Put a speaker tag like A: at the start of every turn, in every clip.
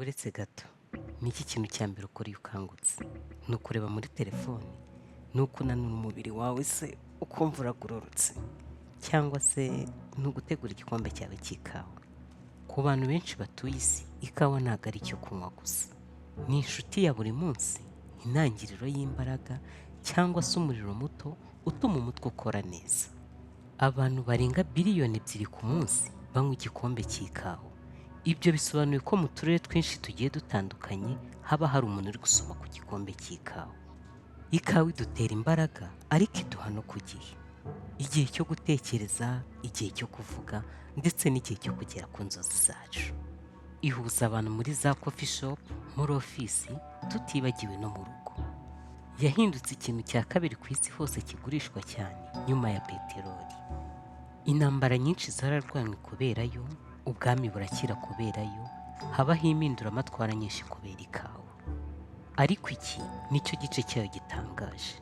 A: Uretse gato, ni iki kintu cya mbere ukora iyo ukangutse? Ni ukureba muri telefoni? Ni ukunanura umubiri wawe se ukumva uragororotse? Cyangwa se ni ugutegura igikombe cyawe cy'ikawa? Ku bantu benshi batuye isi, ikawa ntabwo ari icyo kunywa gusa. Ni inshuti ya buri munsi, intangiriro y'imbaraga cyangwa se umuriro muto utuma umutwe ukora neza. Abantu barenga biliyoni 2 ku munsi banywa igikombe cy'ikawa. Ibyo bisobanuye ko mu turere twinshi tugiye dutandukanye haba hari umuntu uri gusoma ku gikombe cy'ikawa. Ikawa idutera imbaraga ariko iduha no ku gihe. Igihe cyo gutekereza, igihe cyo kuvuga ndetse n'igihe cyo kugera ku nzozi zacu. Ihuza abantu muri za coffee shop, muri ofisi, tutibagiwe no mu rugo. Yahindutse ikintu cya kabiri ku isi hose kigurishwa cyane nyuma ya peteroli. Intambara nyinshi zararwanywe kubera yo, ubwami burakira kubera yo, habaho impinduramatwara nyinshi kubera ikawa. Ariko iki nicyo gice cyayo gitangaje.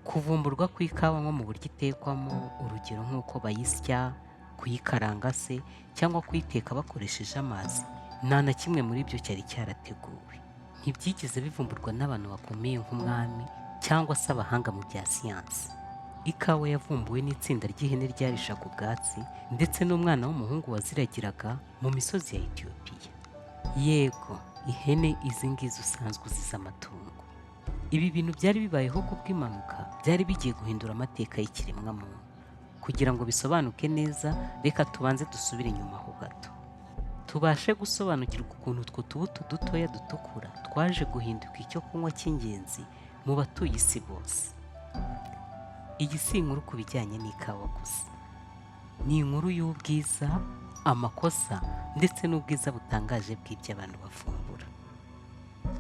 A: Kuvumburwa kw'ikawa nko mu buryo itekwamo, urugero nk'uko bayisya, kuyikaranga se cyangwa kuyiteka bakoresheje amazi, nta na kimwe muri byo cyari cyarateguwe. Ntibyigeze bivumburwa n'abantu bakomeye nk'umwami cyangwa se abahanga mu bya siyansi. Ikawa yavumbuwe n'itsinda ry'ihene ryarishaga ubwatsi ndetse n'umwana w'umuhungu waziragiraga mu misozi ya Etiyopiya. Yego, ihene izi ngizi usanzwe uziza amatungo. Ibi bintu byari bibayeho kubw'impanuka, byari bigiye guhindura amateka y'ikiremwamuntu. Kugira ngo bisobanuke neza, reka tubanze dusubire inyuma ho gato. Tubashe gusobanukirwa ukuntu utwo tubuto dutoya dutukura twaje guhinduka icyo kunywa cy'ingenzi mu batuye isi bose. Iyi si inkuru ku bijyanye n'ikawa gusa. Ni inkuru y'ubwiza, amakosa ndetse n'ubwiza butangaje bw'ibyo abantu bafumbura.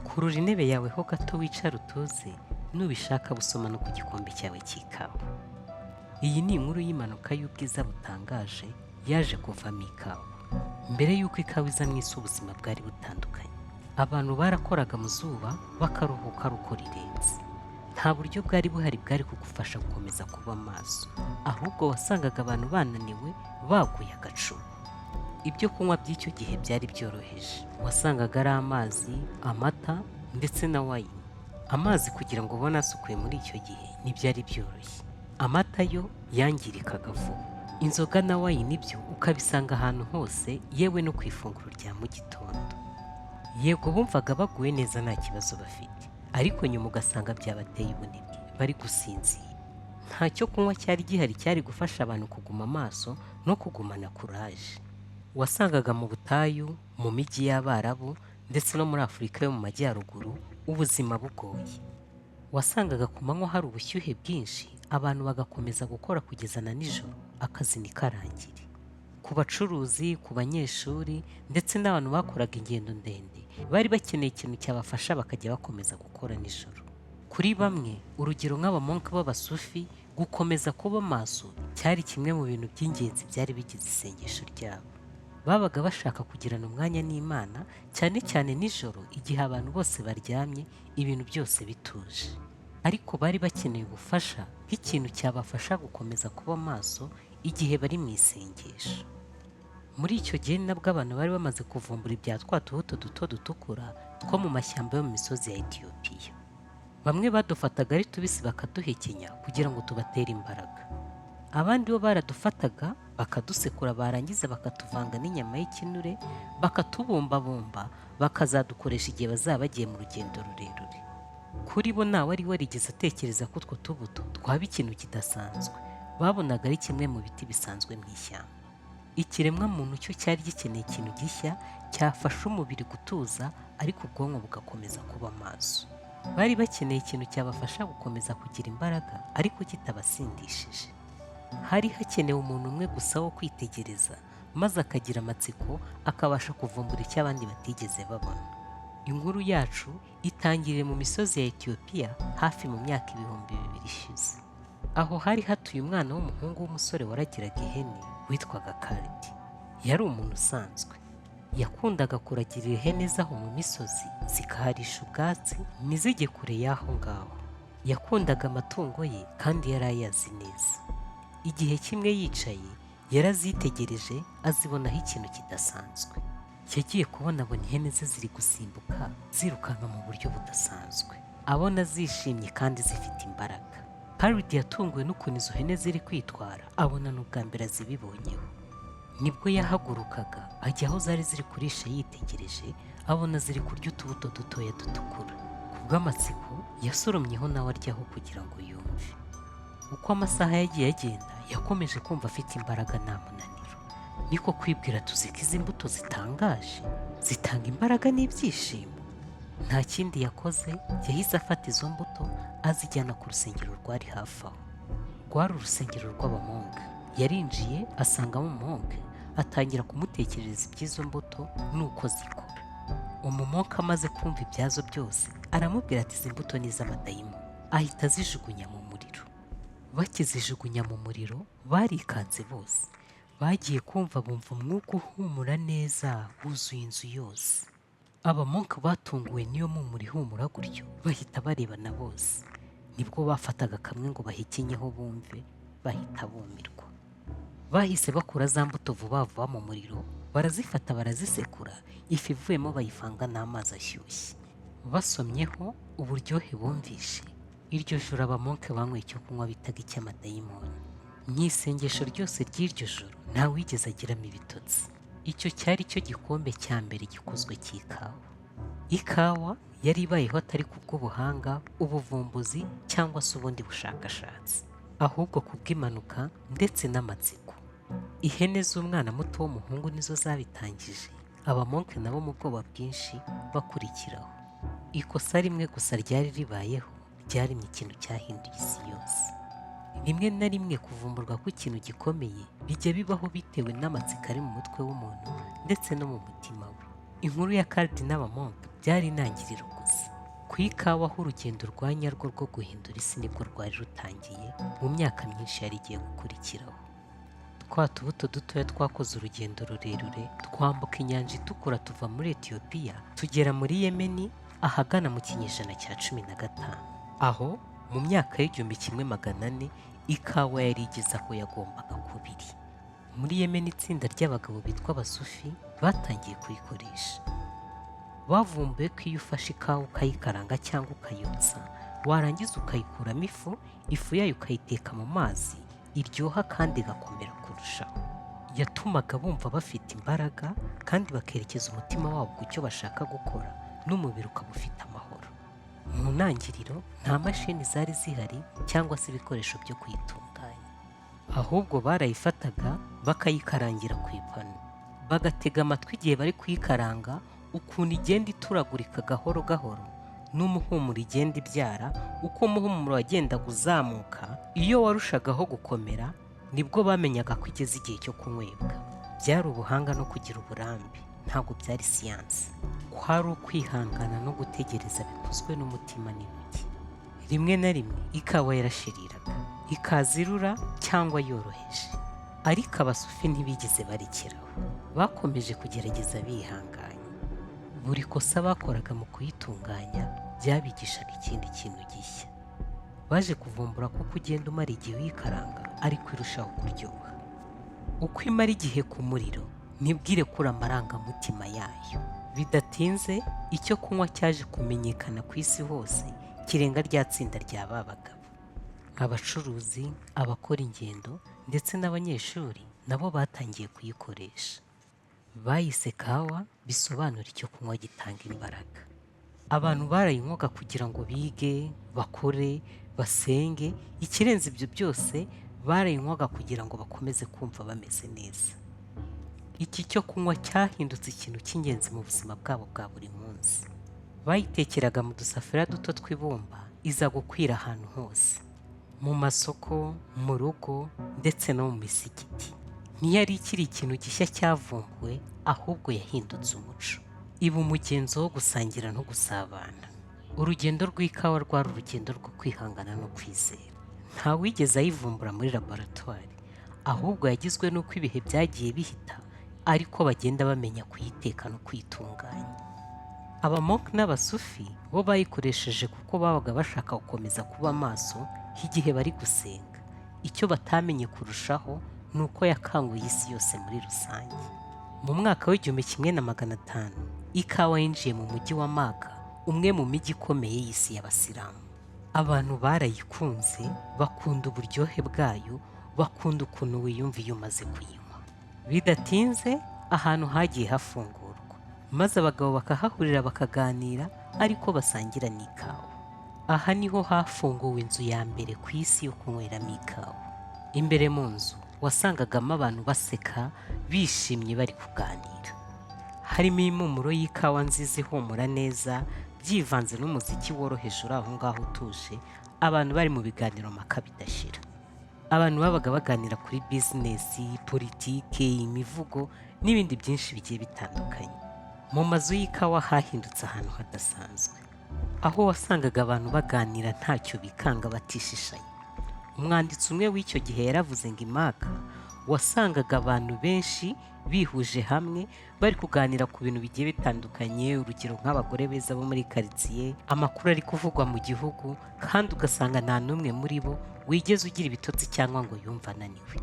A: Kurura intebe yawe ho gato wicara utuze, nubishaka busoma no ku gikombe cyawe cy'ikawa. Iyi ni inkuru y'impanuka y'ubwiza butangaje yaje kuvamo ikawa. Mbere y'uko ikawa iza mu isi ubuzima bwari butandukanye. Abantu barakoraga mu zuba bakaruhuka ari uko rirenze. Nta buryo bwari buhari bwari kugufasha gukomeza kuba maso, ahubwo wasangaga abantu bananiwe baguye agacumu. Ibyo kunywa by'icyo gihe byari byoroheje. Wasangaga ari amazi, amata ndetse na wayini. Amazi kugira ngo ubone asukuye muri icyo gihe ntibyari byoroshye. Amata yo yangirikaga vuba. Inzoga na wayini byo ukabisanga ahantu hose, yewe no ku ifunguro rya mu gitondo. Yego bumvaga baguwe neza nta kibazo bafite, ariko nyuma ugasanga byabateye ubunebwe, bari gusinzira. Nta cyo kunywa cyari gihari cyari gufasha abantu kuguma amaso no kugumana kuraje. Wasangaga mu butayu, mu mijyi y'Abarabu ndetse no muri Afurika yo mu majyaruguru ubuzima bugoye. Wasangaga ku manywa hari ubushyuhe bwinshi, abantu bagakomeza gukora kugeza na nijoro, akazi ntikarangire. Ku bacuruzi, ku banyeshuri ndetse n'abantu bakoraga ingendo ndende, bari bakeneye ikintu cyabafasha bakajya bakomeza gukora nijoro. Kuri bamwe, urugero nk'abamonke b'abasufi, gukomeza kuba maso cyari kimwe mu bintu by'ingenzi byari bigize isengesho ryabo. Babaga bashaka kugirana umwanya n'Imana, cyane cyane nijoro igihe abantu bose baryamye, ibintu byose bituje. Ariko bari bakeneye ubufasha bw'ikintu cyabafasha gukomeza kuba maso igihe bari mu isengesho. Muri icyo gihe nabwo abantu bari bamaze kuvumbura ibya twa tubuto duto dutukura two mu mashyamba yo mu misozi ya Etiyopiya. Bamwe badufataga ari tubisi bakaduhekenya kugira ngo tubatere imbaraga. Abandi bo baradufataga bakadusekura, barangiza bakatuvanga n'inyama y'ikinure, bakatubumbabumba, bakazadukoresha igihe bazaba bagiye mu rugendo rurerure. Kuri bo ntawe wari warigeze atekereza ko utwo tubuto twaba ikintu kidasanzwe. Babonaga ari kimwe mu biti bisanzwe mu ishyamba. Ikiremwa muntu cyo cyari gikeneye ikintu gishya cyafasha umubiri gutuza, ariko ubwonko bugakomeza kuba maso. Bari bakeneye ikintu cyabafasha gukomeza kugira imbaraga ariko kitabasindishije. Hari hakenewe umuntu umwe gusa wo kwitegereza, maze akagira amatsiko, akabasha kuvumbura icyo abandi batigeze babona. Inkuru yacu itangiriye mu misozi ya Etiyopiya hafi mu myaka 2000 ishize. Aho hari hatuye umwana w'umuhungu w'umusore waragiraga ihene witwaga Kalidi. Yari umuntu usanzwe. Yakundaga kuragirira ihene zaho mu misozi zikaharisha ubwatsi ntizijye kure y'aho ngaho. Yakundaga amatungo ye kandi yari ayazi neza. Igihe kimwe yicaye yarazitegereje, azibonaho ikintu kidasanzwe. yagiye kubona abona ihene ze ziri gusimbuka zirukanka mu buryo budasanzwe, abona zishimye kandi zifite imbaraga. Harold yatunguwe n'ukuntu izo hene ziri kwitwara, abona n'ubwa mbere azibibonyeho. Nibwo yahagurukaga ajya aho zari ziri kurisha yitegereje, abona ziri kurya utubuto dutoya dutukura. Ku bw'amatsiko yasoromyeho nawe aryaho kugira ngo yumve. Uko amasaha yagiye agenda yakomeje kumva afite imbaraga nta munaniro. Niko kwibwira tuzi ko izi mbuto zitangaje zitanga imbaraga n'ibyishimo. Nta kindi yakoze, yahise afata izo mbuto azijyana ku rusengero rwari hafi aho. Rwari urusengero rw'abamonge. Yarinjiye asangamo umumonge, atangira kumutekerereza iby'izo mbuto n'uko zikora. Umumonge amaze kumva ibyazo byose aramubwira ati izi mbuto ni iz'amadayimoni, ahita azijugunya mu muriro. Bakizijugunya mu muriro barikanze bose, bagiye kumva bumva umwuka uhumura neza wuzuye inzu yose. Abamonke batunguwe n'iyo mpumuro ihumura gutyo bahita barebana bose. Nibwo bafataga kamwe ngo bahekenyeho bumve, bahita bumirwa. Bahise bakura za mbuto vuba vuba mu muriro, barazifata barazisekura, ifu ivuyemo bayivanga n'amazi ashyushye. Basomyeho uburyohe bumvishe, iryo joro abamonke banyweye icyo kunywa bitaga icy'amadayimoni. Mu isengesho ryose ry'iryo joro ntawigeze agiramo ibitotsi. Icyo cyari cyo gikombe cya mbere gikozwe cy'ikawa. Ikawa yari ibayeho atari kubw'ubuhanga, ubuvumbuzi cyangwa se ubundi bushakashatsi, ahubwo kubw'impanuka ndetse n'amatsiko. Ihene z'umwana muto w'umuhungu nizo zabitangije, abamonke nabo mu bwoba bwinshi bakurikiraho. Ikosa rimwe gusa ryari ribayeho, ryaremye ikintu cyahinduye isi yose. Rimwe na rimwe kuvumburwa kw'ikintu gikomeye bijya bibaho bitewe n'amatsiko ari mu mutwe w'umuntu ndetse no mu mutima we. Inkuru ya Harold n'abamonke byari intangiriro gusa. Ku ikawa aho urugendo rwa nyarwo rwo guhindura isi nibwo rwari rutangiye mu myaka myinshi yari igiye gukurikiraho. Twa tubuto dutoya twakoze urugendo rurerure, twambuka inyanja itukura tuva muri Etiyopiya tugera muri Yemeni ahagana mu kinyejana cya 15. Aho mu myaka y'1400 ikawa yari igeze aho yagombaga kuba iri. Muri Yemeni itsinda ry'abagabo bitwa abasufi batangiye kuyikoresha. Bavumbuye ko iyo ufashe ikawa ukayikaranga cyangwa ukayotsa, warangiza ukayikuramo ifu yayo ukayiteka mu mazi, iryoha kandi igakomera kurushaho. Yatumaga bumva bafite imbaraga kandi bakerekeza umutima wabo ku cyo bashaka gukora, n'umubiri ukaba ufite amahoro. Mu ntangiriro nta mashini zari zihari cyangwa se ibikoresho byo kuyitunganya, ahubwo barayifataga bakayikarangira ku ipanu, bagatega amatwi igihe bari kuyikaranga ukuntu igenda ituragurika gahoro gahoro, n'umuhumuro igenda ibyara. Uko umuhumuro wagendaga uzamuka, iyo warushagaho gukomera, nibwo bamenyaga ko igeze igihe cyo kunywebwa. Byari ubuhanga no kugira uburambe, ntabwo byari siyansi. Kwari ukwihangana no gutegereza bikozwe n'umutima n'intoki. Rimwe na rimwe ikawa yarashiriraga, ikazirura cyangwa yoroheje, ariko abasufi ntibigeze barikiraho. Bakomeje kugerageza bihanganye. Buri kosa bakoraga mu kuyitunganya byabigishaga ikindi kintu gishya. Baje kuvumbura ko kugenda umara igihe uyikaranga ariko irushaho kuryoha. Uko imara igihe ku muriro nibwo irekura amarangamutima yayo. Bidatinze icyo kunywa cyaje kumenyekana ku isi hose kirenga rya tsinda rya ba bagabo. Abacuruzi, abakora ingendo ndetse n'abanyeshuri nabo batangiye kuyikoresha. Bayise kawa, bisobanura icyo kunywa gitanga imbaraga. Abantu barayinywaga kugira ngo bige, bakore, basenge. Ikirenze ibyo byose barayinywaga kugira ngo bakomeze kumva bameze neza. Iki cyo kunywa cyahindutse ikintu cy'ingenzi mu buzima bwabo bwa buri munsi. Bayitekeraga mu dusafuriya duto tw'ibumba, iza gukwira ahantu hose, mu masoko, mu rugo ndetse no mu misigiti. Ntiyari ikiri ikintu gishya cyavumbuwe, ahubwo yahindutse umuco, iba umugenzo wo gusangira no gusabana. Urugendo rw'ikawa rwari urugendo rwo kwihangana no kwizera. Nta wigeze ayivumbura muri laboratwari, ahubwo yagizwe n'uko ibihe byagiye bihita, ariko bagenda bamenya kuyiteka no kwitunganya. Abamonke n'abasufi bo bayikoresheje kuko babaga bashaka gukomeza kuba maso igihe bari gusenga. Icyo batamenye kurushaho ni uko yakanguye isi yose muri rusange. Mu mwaka w'1500 ikawa yinjiye mu mujyi wa Maka, umwe mu mijyi ikomeye y'isi y'abasilamu. Abantu barayikunze, bakunda uburyohe bwayo, bakunda ukuntu wiyumva iyo umaze kuyinywa. Bidatinze ahantu hagiye hafungurwa, maze abagabo bakahahurira bakaganira ariko basangira n'ikawa. Aha niho hafunguwe inzu ya mbere ku isi yo kunyweramo ikawa. Imbere mu nzu wasangagamo abantu baseka, bishimye bari kuganira. Harimo impumuro y'ikawa nziza ihumura neza, byivanze n'umuziki woroheje uri aho ngaho utuje, abantu bari mu biganiro mpaka bidashira. Abantu babaga baganira kuri bizinesi, politike, imivugo n'ibindi byinshi bigiye bitandukanye. Mu mazu y'ikawa hahindutse ahantu hadasanzwe, aho wasangaga abantu baganira ntacyo bikanga batishishanye. Umwanditsi umwe w'icyo gihe yaravuze ngo Imaka wasangaga abantu benshi bihuje hamwe bari kuganira ku bintu bigiye bitandukanye, urugero nk'abagore beza bo muri karitsiye, amakuru ari kuvugwa mu gihugu, kandi ugasanga nta n'umwe muri bo wigeze ugira ibitotsi cyangwa ngo yumve ananiwe.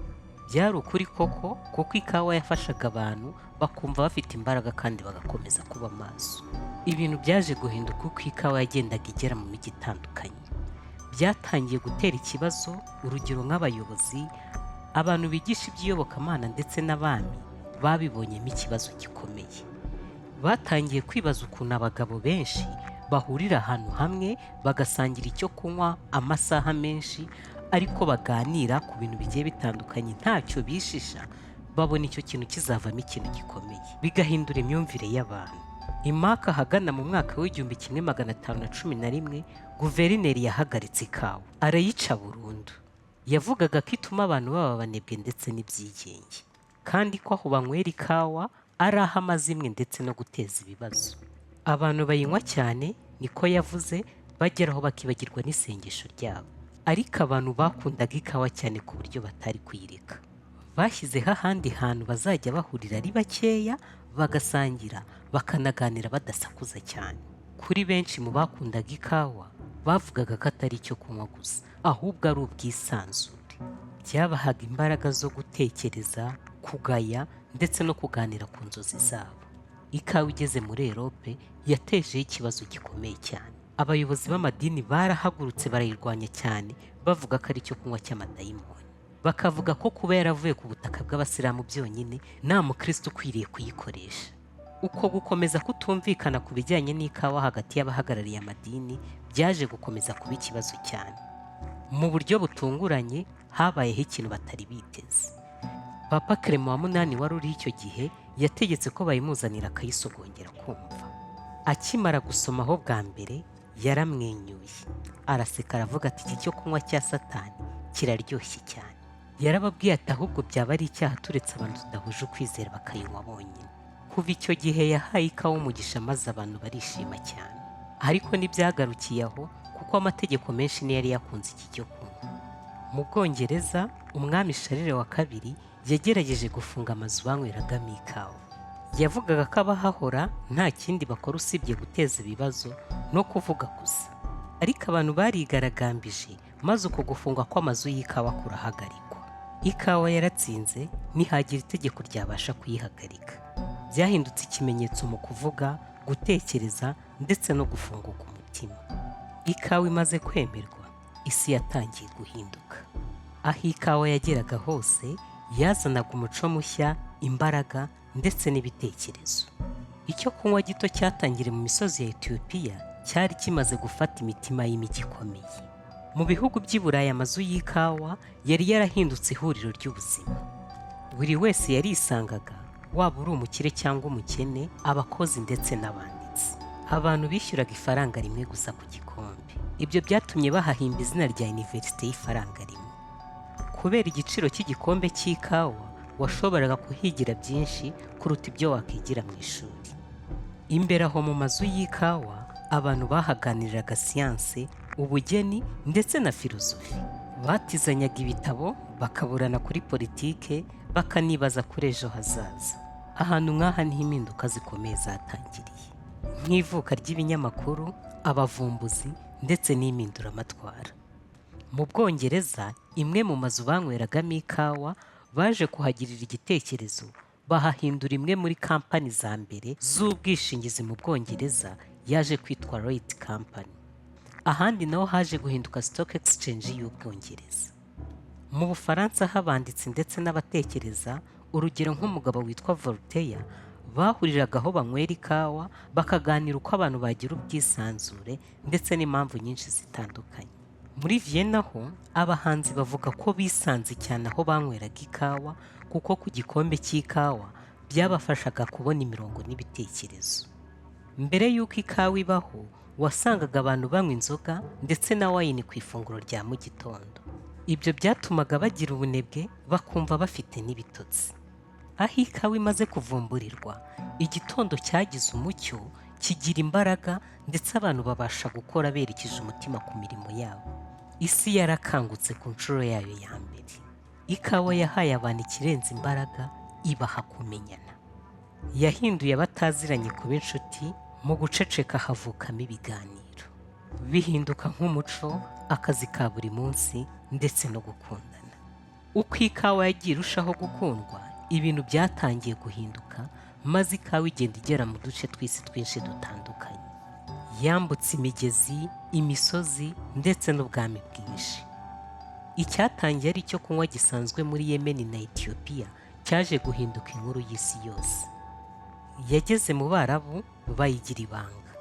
A: Byari ukuri koko, kuko ikawa yafashaga abantu bakumva bafite imbaraga kandi bagakomeza kuba maso. Ibintu byaje guhinduka uko ikawa yagendaga igera mu mijyi itandukanye. Byatangiye gutera ikibazo, urugero nk'abayobozi, abantu bigisha iby'iyobokamana ndetse n'abami babibonyemo ikibazo gikomeye. Batangiye kwibaza ukuntu abagabo benshi bahurira ahantu hamwe bagasangira icyo kunywa amasaha menshi, ariko baganira ku bintu bigiye bitandukanye ntacyo bishisha. Babona icyo kintu kizavamo ikintu gikomeye, bigahindura imyumvire y'abantu. Imaka ahagana mu mwaka w'1511 guverineri yahagaritse ikawa, arayica burundu. Yavugaga ko ituma abantu baba abanebwe ndetse n'ibyigenge, kandi ko aho banywera ikawa ari aho amazimwe ndetse no guteza ibibazo. Abantu bayinywa cyane, niko yavuze, bageraho bakibagirwa n'isengesho ryabo. Ariko abantu bakundaga ikawa cyane ku buryo batari kuyireka. Bashyizeho ahandi hantu bazajya bahurira ari bakeya, bagasangira, bakanaganira badasakuza cyane. Kuri benshi mu bakundaga ikawa, bavugaga ko atari icyo kunywa gusa, ahubwo ari ubwisanzure. Byabahaga imbaraga zo gutekereza, kugaya ndetse no kuganira ku nzozi zabo. Ikawa igeze muri Europe yatejeho ikibazo gikomeye cyane. Abayobozi b'amadini barahagurutse barayirwanya cyane, bavuga ko ari icyo kunywa cy'amadayimoni. Bakavuga ko kuba yaravuye ku butaka bw'abasilamu byonyine nta mukristo ukwiriye kuyikoresha. Uko gukomeza kutumvikana ku bijyanye n'ikawa hagati y'abahagarariye amadini byaje gukomeza kuba ikibazo cyane. Mu buryo butunguranye habayeho ikintu batari biteze. Papa Clement wa munani wari uri icyo gihe yategetse ko bayimuzanira akayisogongera kumva. Akimara gusomaho bwa mbere yaramwenyuye, araseka aravuga ati iki cyo kunywa cya Satani kiraryoshye cyane. Yarababwiye ati ahubwo byaba ari icyaha turetse abantu tudahuje ukwizera bakayinywa bonyine. Kuva icyo gihe yahaye ikawa umugisha maze abantu barishima cyane. Ariko ntibyagarukiye aho, kuko amategeko menshi niyo yari yakunze iki cyo kunywa. Mu Bwongereza umwami Charles wa kabiri yagerageje gufunga amazu banyweragamo ikawa. Yavugaga ko abahahora nta kindi bakora usibye guteza ibibazo no kuvuga gusa. Ariko abantu barigaragambije, maze uko gufungwa kw'amazu y'ikawa kurahagarikwa. Ikawa yaratsinze, ntihagira itegeko ryabasha kuyihagarika. Byahindutse ikimenyetso mu kuvuga, gutekereza ndetse no gufunguka umutima. Ikawa imaze kwemerwa, isi yatangiye guhinduka. Aho ikawa yageraga hose yazanaga umuco mushya, imbaraga ndetse n'ibitekerezo. Icyo kunywa gito cyatangiriye mu misozi ya Ethiopia cyari kimaze gufata imitima y'imijyi ikomeye. Mu bihugu by'i Burayi amazu y'ikawa yari yarahindutse ihuriro ry'ubuzima. Buri wese yarisangaga, waba uri umukire cyangwa umukene, abakozi ndetse n'abanditsi. Abantu bishyuraga ifaranga rimwe gusa ku gikombe. Ibyo byatumye bahahimba izina rya Universite y'ifaranga rimwe. Kubera igiciro cy'igikombe cy'ikawa, washoboraga kuhigira byinshi kuruta ibyo wakwigira mu ishuri. Imbere aho mu mazu y'ikawa, abantu bahaganiriraga siyanse, ubugeni ndetse na filozofi. Batizanyaga ibitabo, bakaburana kuri politike, bakanibaza kuri ejo hazaza. Ahantu nk'aha niho impinduka zikomeye zatangiriye, nk'ivuka ry'ibinyamakuru, abavumbuzi ndetse n'impinduramatwara. Mu Bwongereza, imwe mu mazu banyweragamo ikawa baje kuhagirira igitekerezo, bahahindura imwe muri kampani za mbere z'ubwishingizi mu Bwongereza yaje kwitwa Lloyd Company. Ahandi naho haje guhinduka Stock Exchange y'Ubwongereza. Mu Bufaransa habanditsi ndetse n'abatekereza, urugero nk'umugabo witwa Voltaire, bahuriragaho banywera ikawa bakaganira uko abantu bagira ubwisanzure ndetse n'impamvu nyinshi zitandukanye. Muri Vienna ho abahanzi bavuga ko bisanze cyane aho banyweraga ikawa kuko ku gikombe cy'ikawa byabafashaga kubona imirongo n'ibitekerezo. Mbere y'uko ikawa ibaho, wasangaga abantu banywa inzoga ndetse na wayini ku ifunguro rya mu gitondo. Ibyo byatumaga bagira ubunebwe bakumva bafite n'ibitotsi. Aho ikawa imaze kuvumburirwa, igitondo cyagize umucyo, kigira imbaraga ndetse abantu babasha gukora berekeje umutima ku mirimo yabo. Isi yarakangutse ku nshuro yayo ya mbere. Ikawa yahaye abantu ikirenze imbaraga, ibaha kumenyana. Yahinduye abataziranye kuba inshuti, mu guceceka havukamo ibiganiro. Bihinduka nk'umuco, akazi ka buri munsi ndetse no gukundana. Uko ikawa yagiye irushaho gukundwa, ibintu byatangiye guhinduka, maze ikawa igenda igera mu duce tw'isi twinshi dutandukanye. Yambutse imigezi, imisozi ndetse n'ubwami bwinshi. Icyatangiye ari icyo kunywa gisanzwe muri Yemen na Ethiopia cyaje guhinduka inkuru y'isi yose. Yageze mu Barabu bayigira ibanga.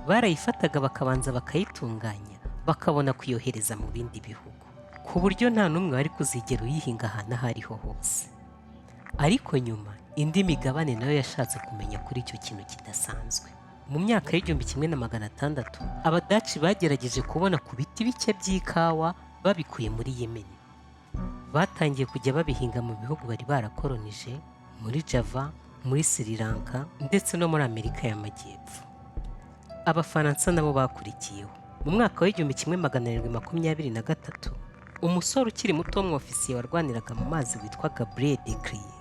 A: Barayifataga bakabanza bakayitunganya, bakabona kuyohereza mu bindi bihugu, ku buryo nta n'umwe wari kuzigera uyihinga ahantu aho ariho hose. Ariko nyuma indi migabane nayo yashatse kumenya kuri icyo kintu kidasanzwe. Mu myaka y'1600 Abadaci bagerageje kubona ku biti bike by'ikawa babikuye muri Yemen. Batangiye kujya babihinga mu bihugu bari barakolonije, muri Java, muri Sri Lanka ndetse no muri Amerika y'Amajyepfo. Abafaransa nabo bakurikiyeho. Mu mwaka w'1723 umusore ukiri muto w'umwofisiye warwaniraga mu mazi witwa Gabriel Declier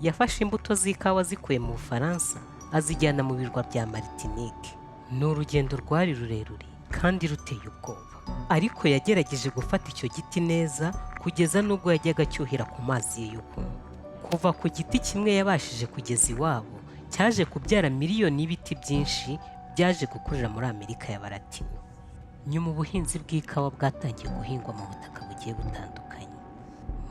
A: yafashe imbuto z'ikawa zikuye mu Bufaransa azijyana mu birwa bya Martinique. Ni urugendo rwari rurerure kandi ruteye ubwoba, ariko yagerageje gufata icyo giti neza kugeza n'ubwo yajyaga acyuhira ku mazi ye yo kunywa. Kuva ku giti kimwe yabashije kugeza iwabo, cyaje kubyara miliyoni y'ibiti byinshi byaje gukurira muri Amerika y'Abalatino. Nyuma ubuhinzi bw'ikawa bwatangiye guhingwa mu butaka bugiye butandukanye,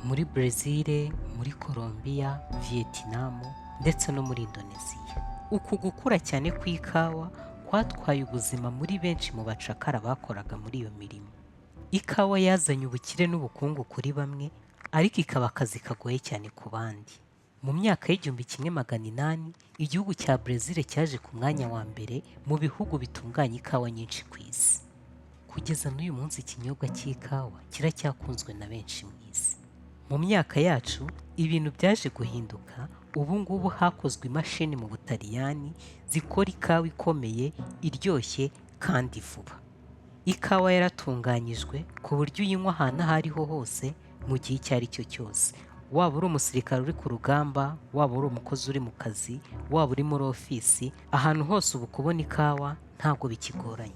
A: muri Brazil, muri Colombia, Vietnam ndetse no muri Indonesia. Uku gukura cyane kw'ikawa kwatwaye ubuzima muri benshi mu bacakara bakoraga muri iyo mirimo. Ikawa yazanye ubukire n'ubukungu kuri bamwe, ariko ikaba akazi kagoye cyane ku bandi. Mu myaka y'1800 igihugu cya Brazil cyaje ku mwanya wa mbere mu bihugu bitunganya ikawa nyinshi ku isi. Kugeza n'uyu munsi ikinyobwa cy'ikawa kiracyakunzwe na benshi mu isi. Mu myaka yacu ibintu byaje guhinduka. Ubu ngubu hakozwe imashini mu Butaliyani zikora ikawa ikomeye, iryoshye kandi vuba. Ikawa yaratunganyijwe ku buryo uyinywa ahantu aho ariho hose mu gihe icyo ari cyo cyose. Waba uri umusirikare uri ku rugamba, waba uri umukozi uri mu kazi, waba uri muri ofisi, ahantu hose ubu kubona ikawa ntabwo bikigoranye.